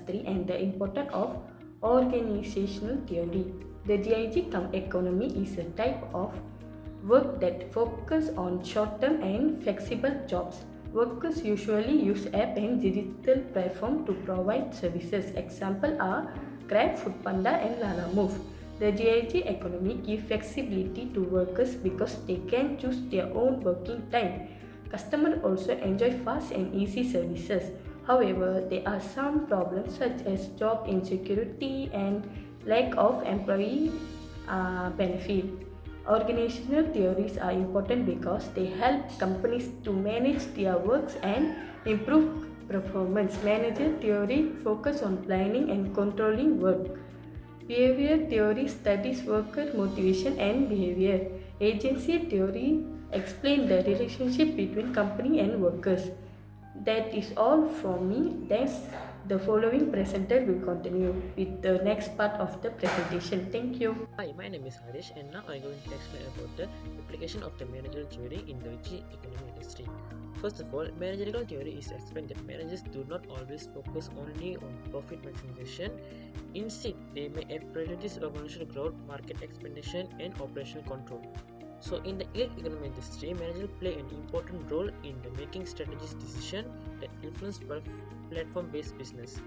industry and the importance of organizational theory. The GIG economy is a type of work that focus on short-term and flexible jobs. Workers usually use app and digital platform to provide services. Examples are Grab, Foodpanda, and Lalamove. The GIG economy gives flexibility to workers because they can choose their own working time. Customers also enjoy fast and easy services. However, there are some problems such as job insecurity and lack of employee benefit. Organizational theories are important because they help companies to manage their works and improve performance. Manager theory focus on planning and controlling work. Behavior theory studies worker motivation and behavior. Agency theory explains the relationship between company and workers. That is all from me. Thanks. The following presenter will continue with the next part of the presentation. Thank you. Hi, my name is Harish and now I'm going to explain about the application of the managerial theory in the gig economy industry. First of all, managerial theory is explained that managers do not always focus only on profit maximization. Instead, they may prioritize organizational growth, market expansion, and operational control. So, in the gig economy industry, managers play an important role in the making strategic decisions that influence platform-based business.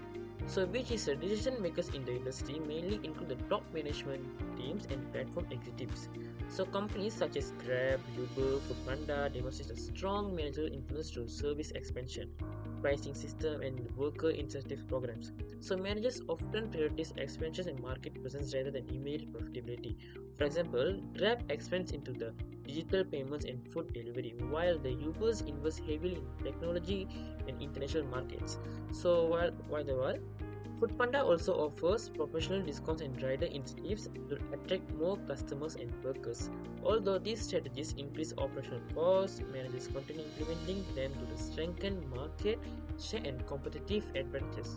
So, which is the decision makers in the industry mainly include the top management teams and platform executives. So, companies such as Grab, Uber, Foodpanda demonstrate a strong managerial influence through service expansion, pricing system, and worker incentive programs. So, managers often prioritize expansion and market presence rather than immediate profitability. For example, Grab expands into the digital payments and food delivery, while the Ubers invest heavily in technology and international markets. So, while Foodpanda also offers professional discounts and rider incentives to attract more customers and workers. Although these strategies increase operational costs, managers continue implementing them to strengthen market share and competitive advantages.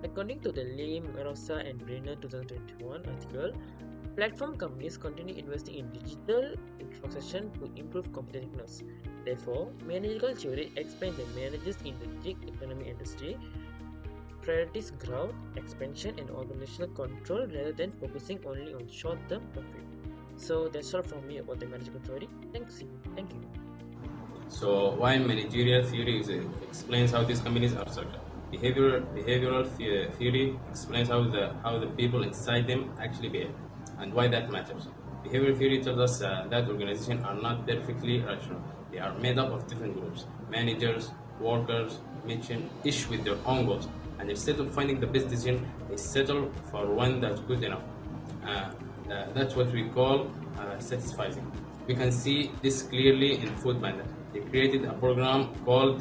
According to the Lim, Rosa, and Brenner 2021 article, platform companies continue investing in digital infrastructure to improve competitiveness. Therefore, managerial theory explains that managers in the gig economy industry prioritize growth, expansion, and organizational control rather than focusing only on short-term profit. So that's all from me about the managerial theory. Thank you. So why managerial theory explains how these companies are structured. Behavioral theory explains how the people inside them actually behave and why that matters. Behavioral theory tells us that organizations are not perfectly rational. They are made up of different groups, managers, workers, each with their own goals. And instead of finding the best decision, they settle for one that's good enough. That's what we call satisficing. We can see this clearly in Foodpanda. They created a program called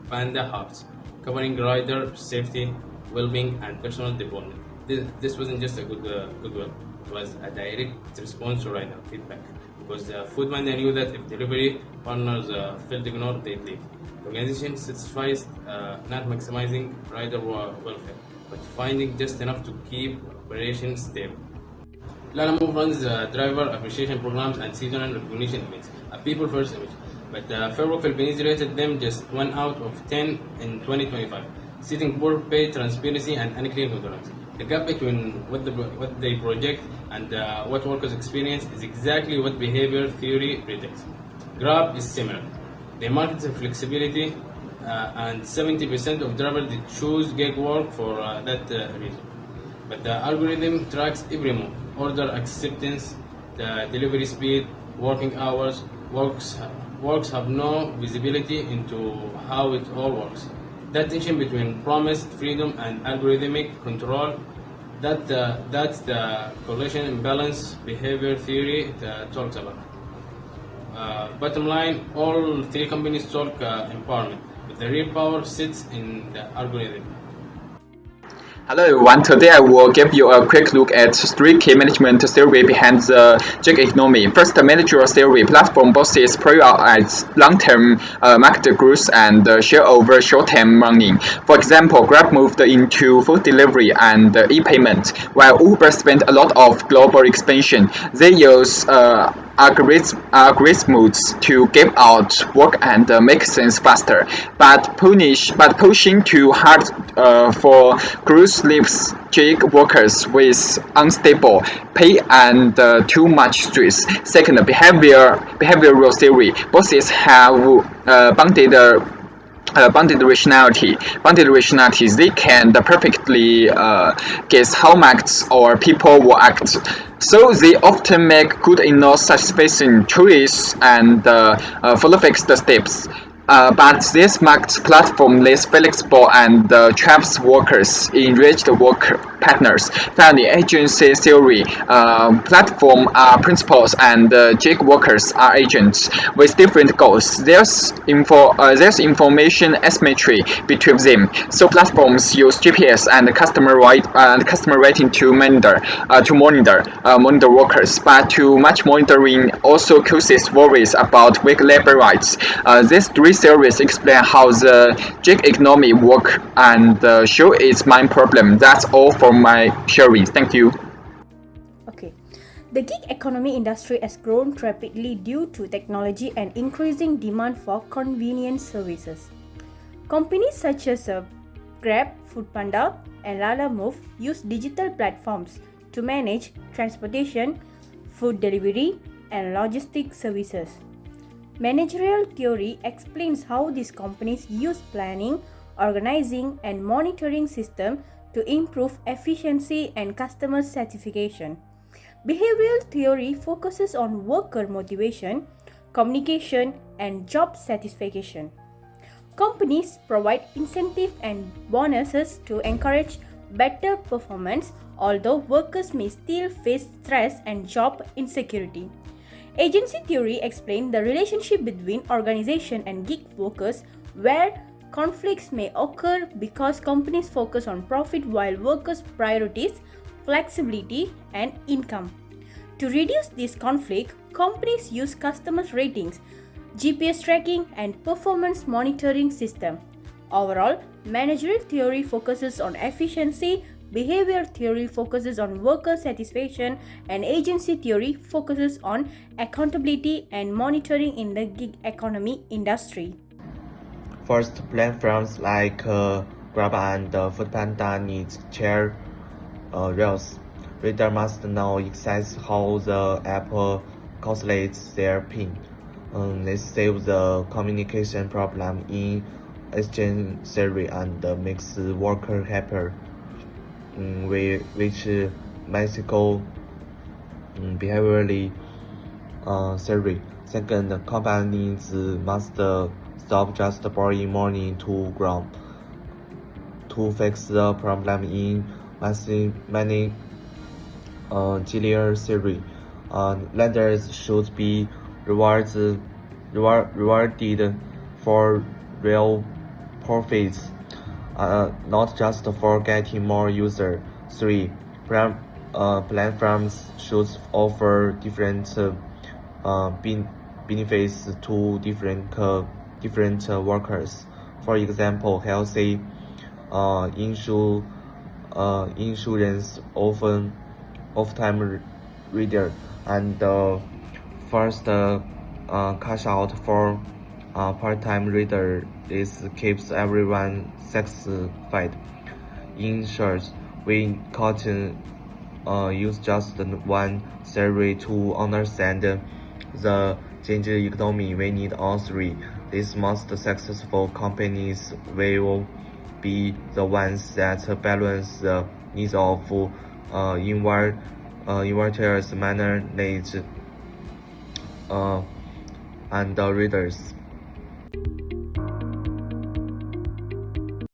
Panda Hubs, covering rider safety, well-being, and personal development. This wasn't just a goodwill; it was a direct response to rider feedback. Because Foodpanda knew that if delivery partners felt ignored, they'd leave. The organization satisfies not maximizing rider welfare, but finding just enough to keep operations stable. Lalamove runs driver appreciation programs and seasonal recognition events, a people-first image. But Fairwork Philippines rated them just 1 out of 10 in 2025, citing poor pay, transparency, and unclear governance. The gap between what they project and what workers experience is exactly what behavior theory predicts. Grab is similar. They market the flexibility, and 70% of drivers choose gig work for that reason. But the algorithm tracks every move: order acceptance, the delivery speed, working hours. Works have no visibility into how it all works. That tension between promised freedom and algorithmic control, that's the collision imbalance behavior theory talks about. Bottom line, all three companies talk empowerment, but the real power sits in the algorithm. Hello everyone, today I will give you a quick look at three key management theory behind the gig economy. First, the managerial theory. Platform bosses prioritize long-term market growth and share over short-term money. For example, Grab moved into food delivery and e-payment, while Uber spent a lot of global expansion. They use algorithms to give out work and make things faster, but pushing too hard for cruise leaves gig workers with unstable pay and too much stress. Second, behavioral theory. Bosses have bounded rationality. Bounded rationality, they can perfectly guess how much or people will act. So they often make good enough satisfying choices and follow fixed steps. But this makes platform less flexible and traps workers in rigid work partners. Finally, agency theory. Platform are principals and gig workers are agents with different goals. There's information asymmetry between them. So platforms use GPS and customer rating to monitor workers, but too much monitoring also causes worries about weak labor rights. These three theories explain how the gig economy works and show its main problem. That's all for my sharing. Thank you. Okay. The gig economy industry has grown rapidly due to technology and increasing demand for convenient services. Companies such as Grab, Foodpanda, and Lalamove use digital platforms to manage transportation, food delivery, and logistics services. Managerial theory explains how these companies use planning, organizing, and monitoring systems to improve efficiency and customer satisfaction. Behavioral theory focuses on worker motivation, communication, and job satisfaction. Companies provide incentives and bonuses to encourage better performance, although workers may still face stress and job insecurity. Agency theory explains the relationship between organization and gig workers, where conflicts may occur because companies focus on profit while workers prioritize flexibility and income. To reduce this conflict, companies use customer ratings, GPS tracking, and performance monitoring system. Overall, managerial theory focuses on efficiency, behavior theory focuses on worker satisfaction, and agency theory focuses on accountability and monitoring in the gig economy industry. First, platforms like Grab and Foodpanda need chair rails. Reader must know exactly how the app calculates their PIN. This saves the communication problem in exchange theory and makes worker happier, which Mexico behaviorally theory. Second, companies must stop just borrowing money to grow. To fix the problem in managerial theory, lenders should be rewarded for real profits, not just for getting more users. 3. Platforms should offer different benefits to different workers. For example, healthy insurance off-time reader and first cash out for part-time reader. This keeps everyone satisfied. In short, we can't use just one theory to understand the gig economy. We need all three. These most successful companies will be the ones that balance the needs of inverters, managers, and readers.